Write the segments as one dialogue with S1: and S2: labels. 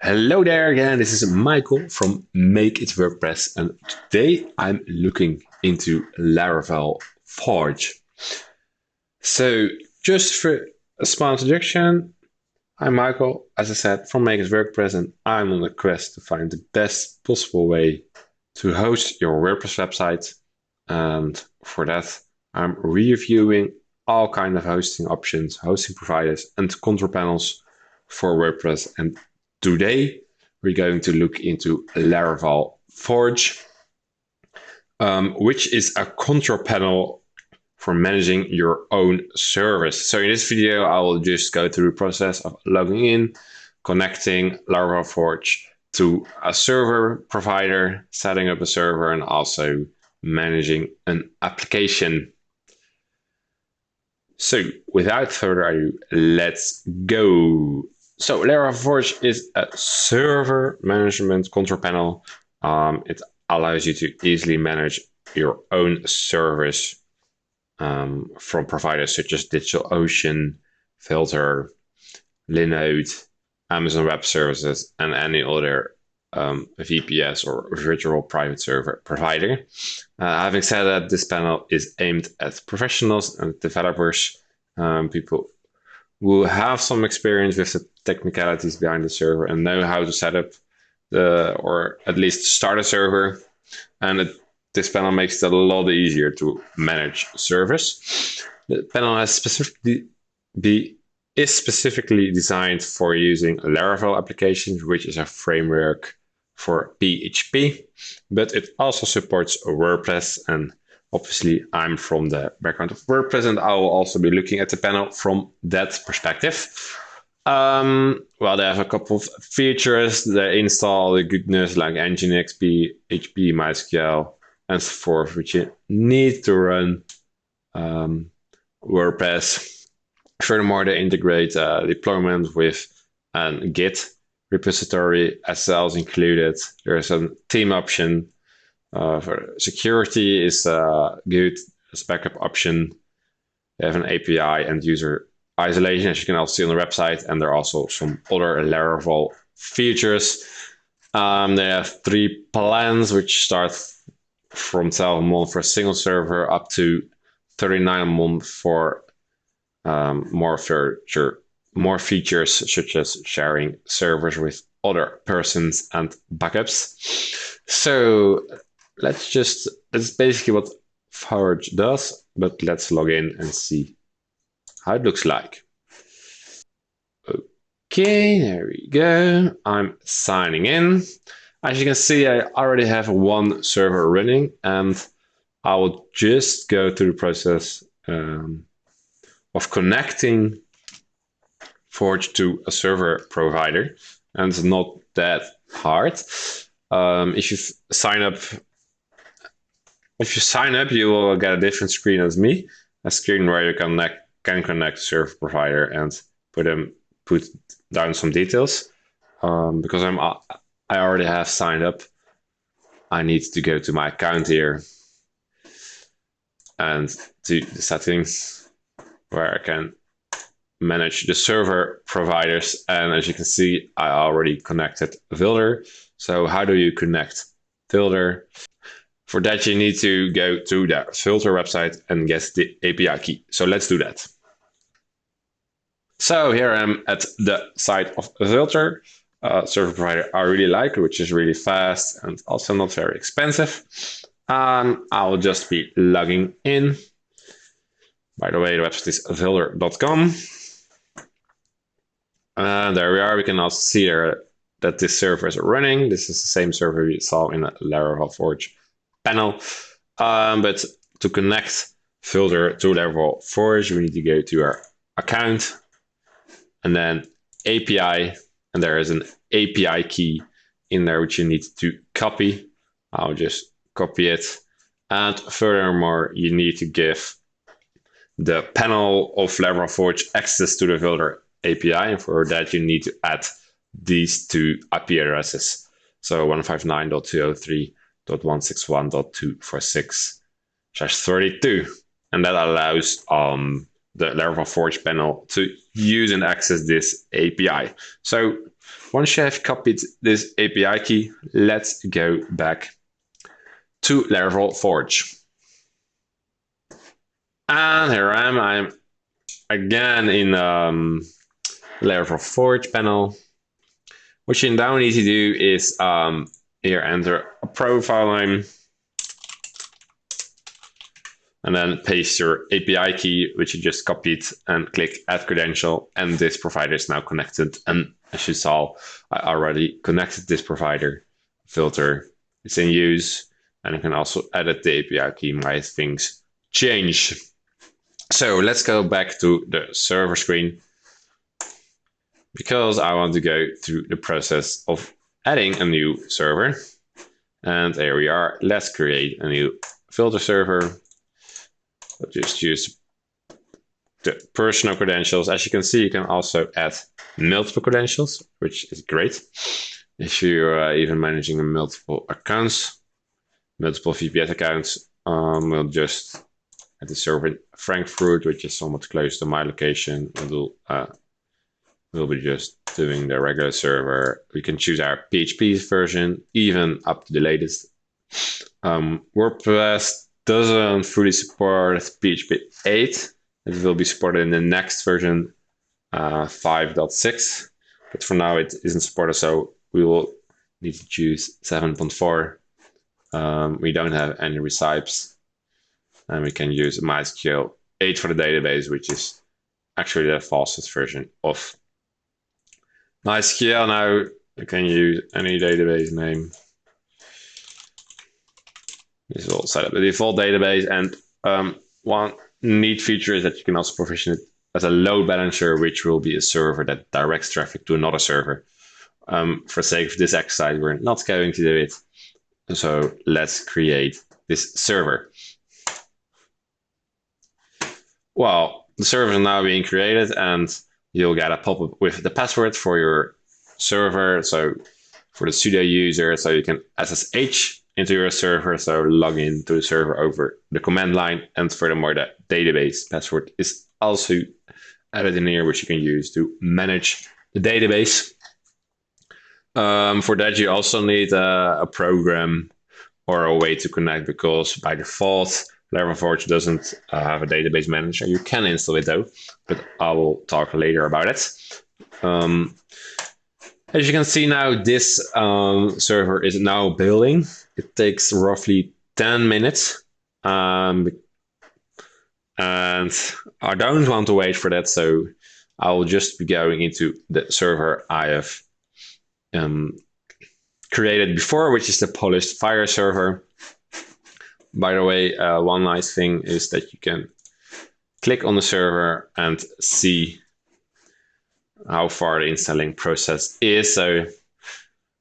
S1: Hello there again, this is Michael from Make It WordPress, and today I'm looking into Laravel Forge. So just for a small introduction, I'm Michael, as I said, from Make It WordPress, and I'm on a quest to find the best possible way to host your WordPress website. And for that, I'm reviewing all kinds of hosting options, hosting providers, and control panels for WordPress. And today, we're going to look into Laravel Forge, which is a control panel for managing your own service. So in this video, I will just go through the process of logging in, connecting Laravel Forge to a server provider, setting up a server, and also managing an application. So without further ado, let's go. So Laravel Forge is a server management control panel. It allows you to easily manage your own service from providers such as DigitalOcean, Vultr, Linode, Amazon Web Services, and any other VPS or virtual private server provider. Having said that, this panel is aimed at professionals and developers, people who have some experience with the technicalities behind the server and know how to set up or at least start a server. And this panel makes it a lot easier to manage service. The panel is specifically designed for using Laravel applications, which is a framework for PHP, but it also supports WordPress. And obviously, I'm from the background of WordPress, and I will also be looking at the panel from that perspective. Well, they have a couple of features. They install the goodness like Nginx, PHP, MySQL, and so forth, which you need to run WordPress. Furthermore, they integrate deployment with a Git repository as well as included. There's a theme option. For security is good as a backup option. They have an API and user isolation, as you can also see on the website, and there are also some other Laravel features. They have 3 plans, which start from 12 a month for a single server up to 39 a month for more features such as sharing servers with other persons and backups. So that's basically what Forge does, but let's log in and see how it looks like. Okay, there we go. I'm signing in. As you can see, I already have one server running, and I will just go through the process of connecting Forge to a server provider, and it's not that hard. If you sign up, you will get a different screen as me, a screen where you can connect to server provider and put down some details. Because I already have signed up, I need to go to my account here and to the settings where I can manage the server providers. And as you can see, I already connected Vultr. So how do you connect Vultr? For that, you need to go to the Vultr website and get the API key. So let's do that. So here I am at the site of Vultr, server provider I really like, which is really fast and also not very expensive. I will just be logging in. By the way, the website is vultr.com. And there we are. We can also see there that this server is running. This is the same server we saw in the Laravel Forge panel. But to connect Vultr to Laravel Forge, we need to go to our account and then API. And there is an API key in there which you need to copy. I'll just copy it. And furthermore, you need to give the panel of Laravel Forge access to the Vultr API. And for that, you need to add these 2 IP addresses. So 159.203.161.246/32. and that allows the Laravel Forge panel to use and access this API. So once you have copied this API key, let's go back to Laravel Forge. And here I am. I'm again in Laravel Forge panel. What you now need to do is here enter a profile name, and then paste your API key, which you just copied, and click Add Credential. And this provider is now connected. And as you saw, I already connected this provider. Vultr is in use, and you can also edit the API key. My things change. So let's go back to the server screen, because I want to go through the process of adding a new server. And there we are. Let's create a new Vultr server. I'll just use the personal credentials. As you can see, you can also add multiple credentials, which is great. If you're even managing multiple accounts, multiple VPS accounts, we'll just add the server in Frankfurt, which is somewhat close to my location. We'll be just doing the regular server. We can choose our PHP version, even up to the latest. WordPress doesn't fully support PHP 8. It will be supported in the next version, 5.6. But for now, it isn't supported, so we will need to choose 7.4. We don't have any recipes. And we can use MySQL 8 for the database, which is actually the fastest version of MySQL. Now you can use any database name. This will set up the default database, and one neat feature is that you can also provision it as a load balancer, which will be a server that directs traffic to another server. For sake of this exercise, we're not going to do it. So let's create this server. Well, the server is now being created, and you'll get a pop-up with the password for your server. So for the sudo user, so you can SSH into your server, so log in to the server over the command line. And furthermore, the database password is also added in here, which you can use to manage the database. For that, you also need a program or a way to connect, because by default, Laravel Forge doesn't have a database manager. You can install it though, but I will talk later about it. As you can see now, this server is now building. It takes roughly 10 minutes. And I don't want to wait for that, so I will just be going into the server I have created before, which is the polished Fire server. By the way, one nice thing is that you can click on the server and see how far the installing process is. So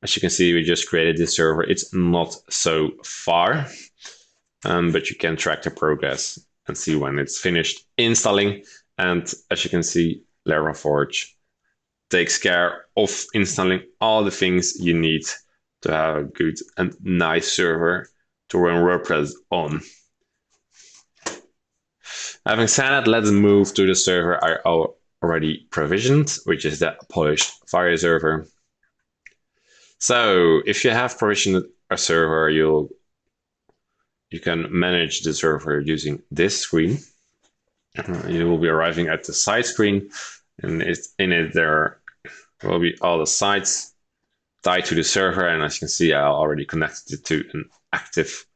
S1: as you can see, we just created this server. It's not so far, but you can track the progress and see when it's finished installing. And as you can see, Laravel Forge takes care of installing all the things you need to have a good and nice server to run WordPress on. Having said that, let's move to the server I already provisioned, which is the polished Fire server. So if you have provisioned a server, you can manage the server using this screen. You will be arriving at the site screen, and in it there will be all the sites tied to the server. And as you can see, I already connected it to an active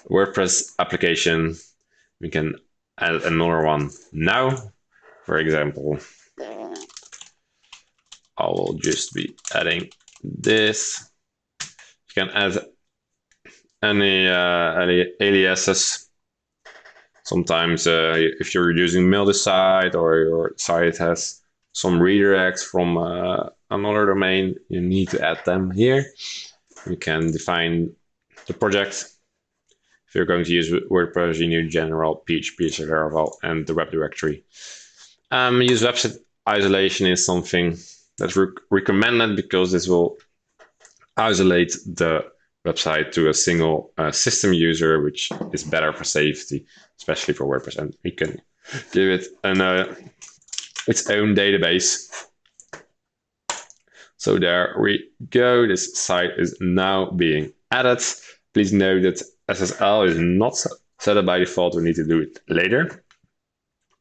S1: WordPress application. We can add another one now. For example, I will just be adding this. You can add any aliases. Sometimes if you're using multi-site or your site has some redirects from another domain, you need to add them here. You can define the project. If you're going to use WordPress, you need general, PHP, Laravel, and the web directory. Use website isolation is something that's recommended, because this will isolate the website to a single system user, which is better for safety, especially for WordPress. And we can give it its own database. So there we go. This site is now being added. Please note that SSL is not set up by default. We need to do it later.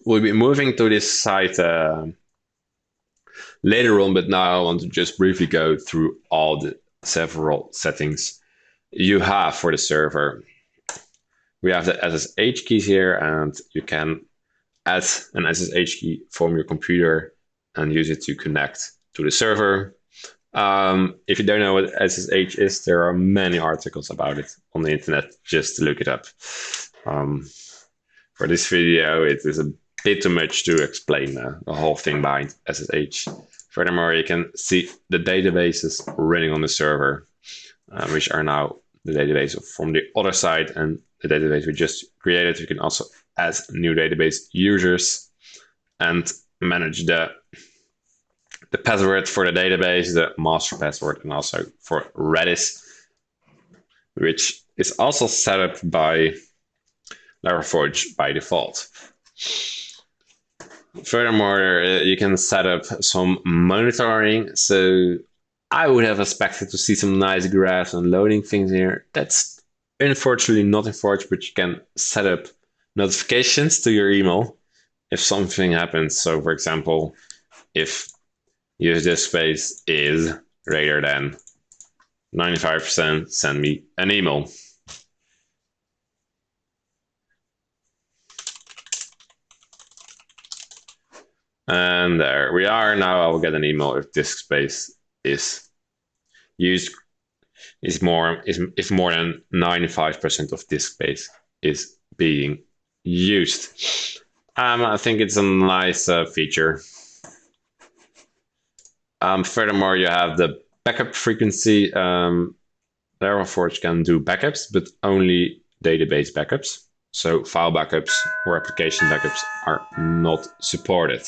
S1: We'll be moving to this site later on, but now I want to just briefly go through all the several settings you have for the server. We have the SSH keys here, and you can add an SSH key from your computer and use it to connect to the server. If you don't know what SSH is, there are many articles about it on the internet. Just look it up. For this video, it is a bit too much to explain the whole thing behind SSH. Furthermore, you can see the databases running on the server, which are now the database from the other side and the database we just created. You can also add new database users and manage the password for the database, the master password, and also for Redis, which is also set up by Laraval by default. Furthermore, you can set up some monitoring. So I would have expected to see some nice graphs and loading things here. That's unfortunately not in Forge, but you can set up notifications to your email if something happens. So for example, if use this space is greater than 95%, send me an email. And there we are. Now I will get an email if disk space is used, if more than 95% of disk space is being used. I think it's a nice feature. Furthermore, you have the backup frequency. Laraval can do backups, but only database backups. So file backups or application backups are not supported.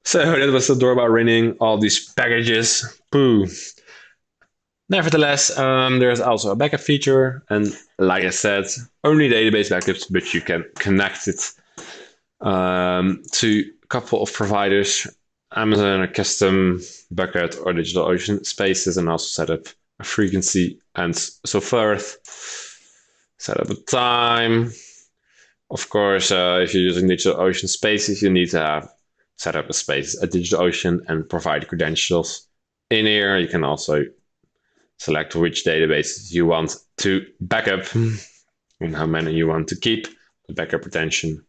S1: So that was the doorbell ringing, all these packages. Pooh. Nevertheless, there's also a backup feature. And like I said, only database backups, but you can connect it to a couple of providers. Amazon, a custom bucket, or DigitalOcean spaces, and also set up a frequency and so forth. Set up a time. Of course, if you're using DigitalOcean spaces, you need to have set up a space at DigitalOcean and provide credentials. In here, you can also select which databases you want to backup and how many you want to keep, the backup retention.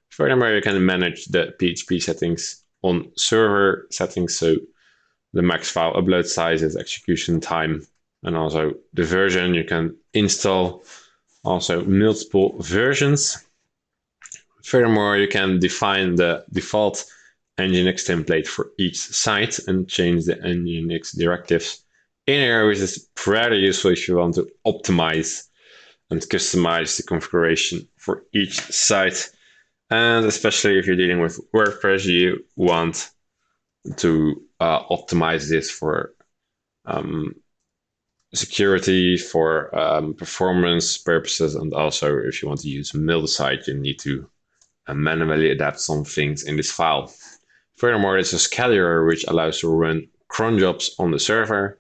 S1: Furthermore, you can manage the PHP settings on server settings, so the max file upload sizes, execution time, and also the version. You can install also multiple versions. Furthermore, you can define the default Nginx template for each site and change the Nginx directives in here, which is pretty useful if you want to optimize and customize the configuration for each site. And especially if you're dealing with WordPress, you want to optimize this for security, for performance purposes, and also if you want to use multi-site, you need to manually adapt some things in this file. Furthermore, there's a scheduler which allows you to run cron jobs on the server.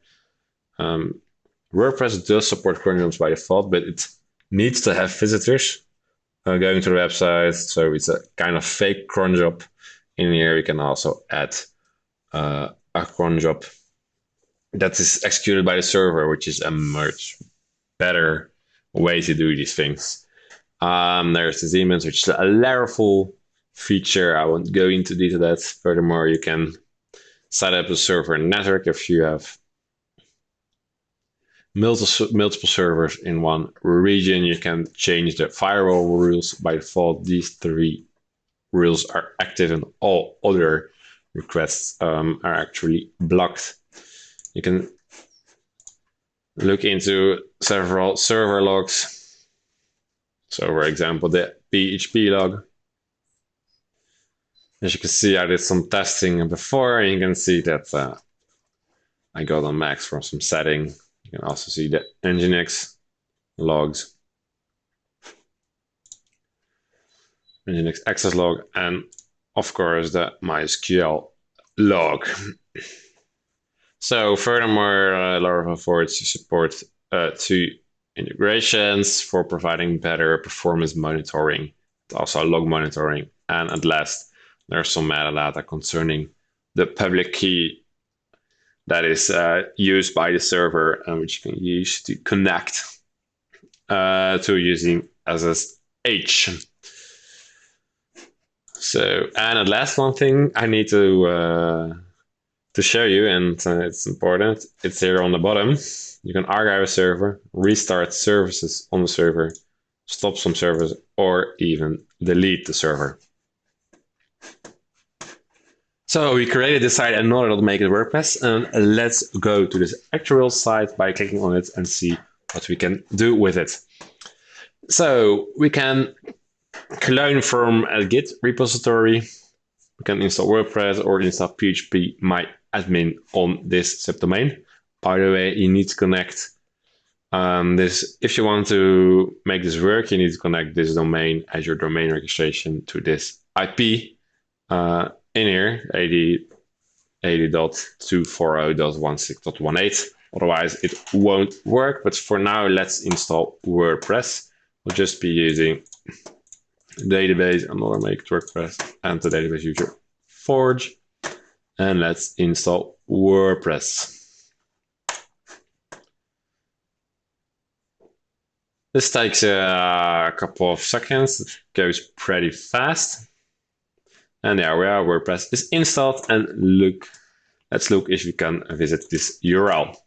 S1: WordPress does support cron jobs by default, but it needs to have visitors going to the website, so it's a kind of fake cron job. In here, you can also add a cron job that is executed by the server, which is a much better way to do these things. There's the Siemens, which is a Laravel feature. I won't go into detail that. Furthermore, you can set up a server network if you have multiple servers in one region. You can change the firewall rules. By default, these 3 rules are active and all other requests are actually blocked. You can look into several server logs. So for example, the PHP log. As you can see, I did some testing before, and you can see that I got a max from some setting. You can also see the Nginx logs, Nginx access log, and of course the MySQL log. So furthermore, Laravel Forge supports two integrations for providing better performance monitoring, also log monitoring. And at last, there's some metadata concerning the public key that is used by the server and which you can use to connect to using SSH. So, and the last one thing I need to show you, and it's important, it's here on the bottom. You can archive a server, restart services on the server, stop some servers, or even delete the server. So we created this site in order to make it WordPress, and let's go to this actual site by clicking on it and see what we can do with it. So we can clone from a Git repository. We can install WordPress or install PHP My Admin on this subdomain. By the way, you need to connect this. If you want to make this work, you need to connect this domain as your domain registration to this IP in here, 80.240.16.18. Otherwise, it won't work. But for now, let's install WordPress. We'll just be using database, another make WordPress, and the database user Forge. And let's install WordPress. This takes a couple of seconds. It goes pretty fast. And there we are, WordPress is installed. And let's look if we can visit this URL.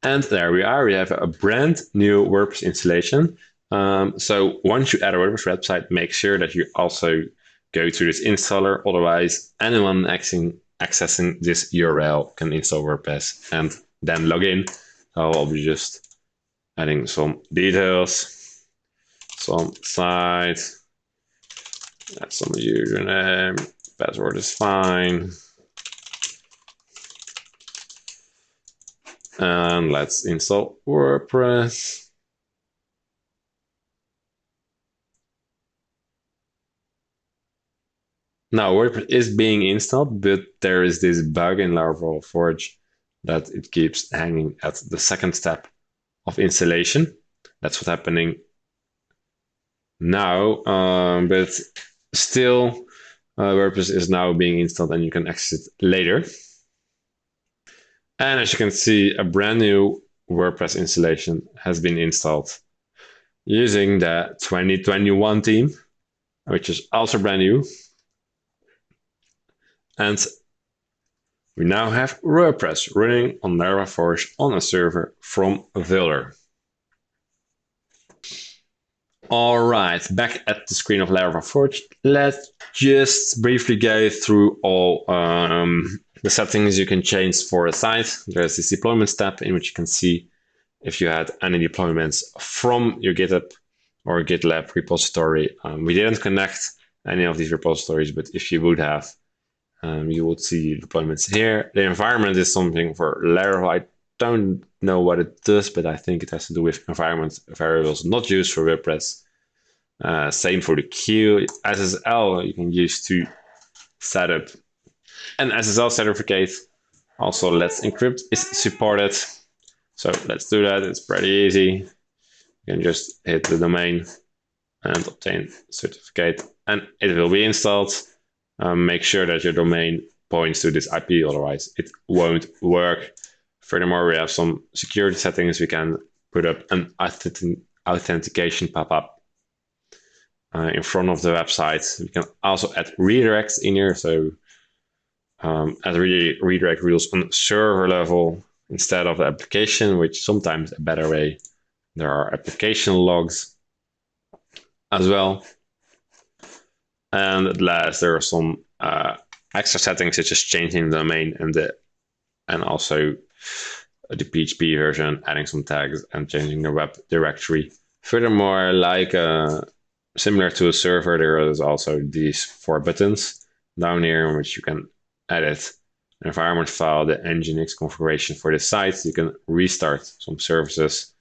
S1: And there we are, we have a brand new WordPress installation. So once you add a WordPress website, make sure that you also go to this installer. Otherwise, anyone accessing this URL can install WordPress and then log in. So I'll be just adding some details, some site, add some username, password is fine. And let's install WordPress. Now WordPress is being installed, but there is this bug in Laravel Forge that it keeps hanging at the second step of installation. That's what's happening now, but still WordPress is now being installed and you can access it later. And as you can see, a brand new WordPress installation has been installed using the 2021 theme, which is also brand new. And we now have WordPress running on Laravel Forge on a server from Vultr. All right, back at the screen of Laravel Forge, let's just briefly go through all the settings you can change for a site. There's this deployments tab in which you can see if you had any deployments from your GitHub or GitLab repository. We didn't connect any of these repositories, but if you would have, you would see deployments here. The environment is something for Laravel. I don't know what it does, but I think it has to do with environment variables not used for WordPress. Same for the queue. SSL you can use to set up an SSL certificate. Also, Let's Encrypt is supported. So let's do that. It's pretty easy. You can just hit the domain and obtain certificate, and it will be installed. Make sure that your domain points to this IP, otherwise it won't work. Furthermore, we have some security settings. We can put up an authentication pop-up in front of the website. We can also add redirects in here. So add redirect rules on server level instead of the application, which sometimes a better way. There are application logs as well. And at last, there are some extra settings such as changing the domain and also the PHP version, adding some tags and changing the web directory. Furthermore, like similar to a server, there is also these 4 buttons down here in which you can edit environment file, the Nginx configuration for the site. You can restart some services,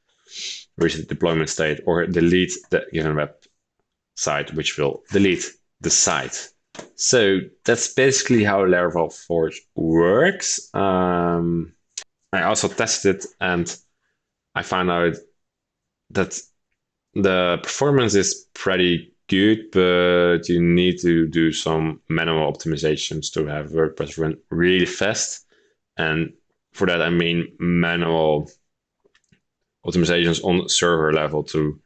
S1: reset the deployment state, or delete the given website, which will delete the site. So that's basically how Laravel Forge works. I also tested and I found out that the performance is pretty good, but you need to do some manual optimizations to have WordPress run really fast. And for that, I mean manual optimizations on server level to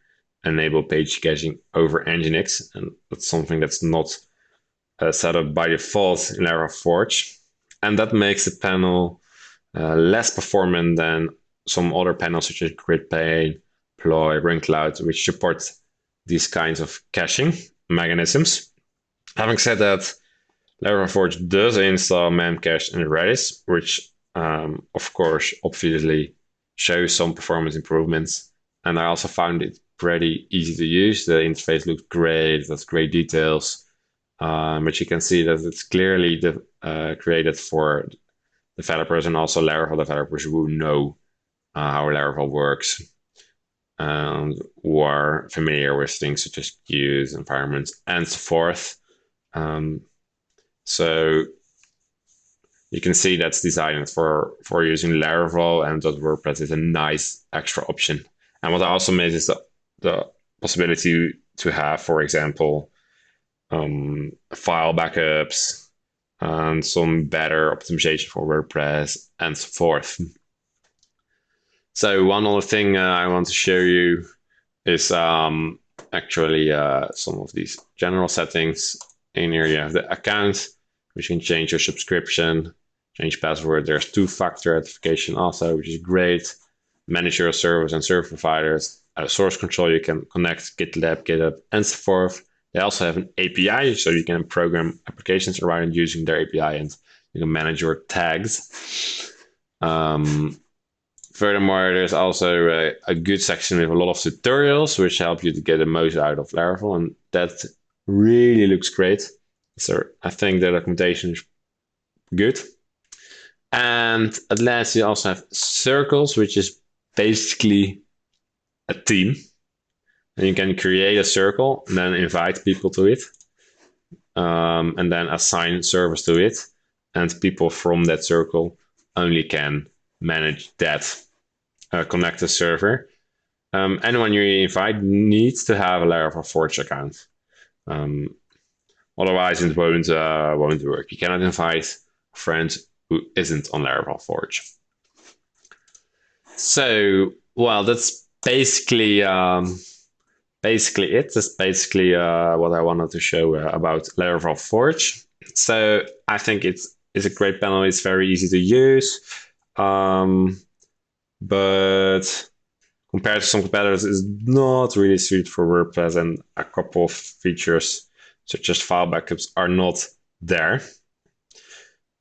S1: enable page caching over Nginx. And that's something that's not set up by default in Laravel Forge. And that makes the panel less performant than some other panels such as GridPane, Ploy, RunCloud, which support these kinds of caching mechanisms. Having said that, Laravel Forge does install Memcache and Redis, which of course obviously shows some performance improvements. And I also found it pretty easy to use. The interface looks great, that's great details. But you can see that it's clearly created for developers and also Laravel developers who know how Laravel works and who are familiar with things such as queues, environments, and so forth. So you can see that's designed for using Laravel, and that WordPress is a nice extra option. And what I also made is the possibility to have, for example, file backups and some better optimization for WordPress and so forth. So one other thing I want to show you is actually some of these general settings. In here you have the account, which you can change your subscription, change password. There's two-factor authentication also, which is great. Manage your service and service providers. Source control, you can connect GitLab, GitHub, and so forth. They also have an API, so you can program applications around using their API, and you can manage your tags. Furthermore, there's also a good section with a lot of tutorials, which help you to get the most out of Laravel, and that really looks great. So I think the documentation is good. And at last, you also have circles, which is basically a team. And you can create a circle and then invite people to it, and then assign servers to it. And people from that circle only can manage that connected server. Anyone you invite needs to have a Laravel Forge account. Otherwise, it won't work. You cannot invite a friend who isn't on Laravel Forge. So, well, that's basically it. That's basically what I wanted to show about Laravel Forge. So I think it's a great panel. It's very easy to use, but compared to some competitors, it's not really suited for WordPress, and a couple of features such as file backups are not there.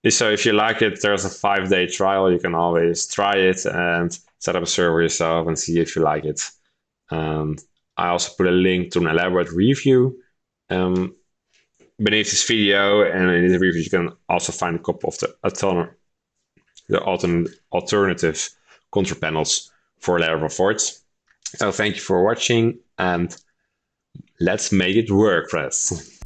S1: So if you like it, there's a 5-day trial. You can always try it and set up a server yourself and see if you like it. And I also put a link to an elaborate review beneath this video, and in the review you can also find a couple of the alternative control panels for Laravel Forge. So thank you for watching, and let's make it WordPress.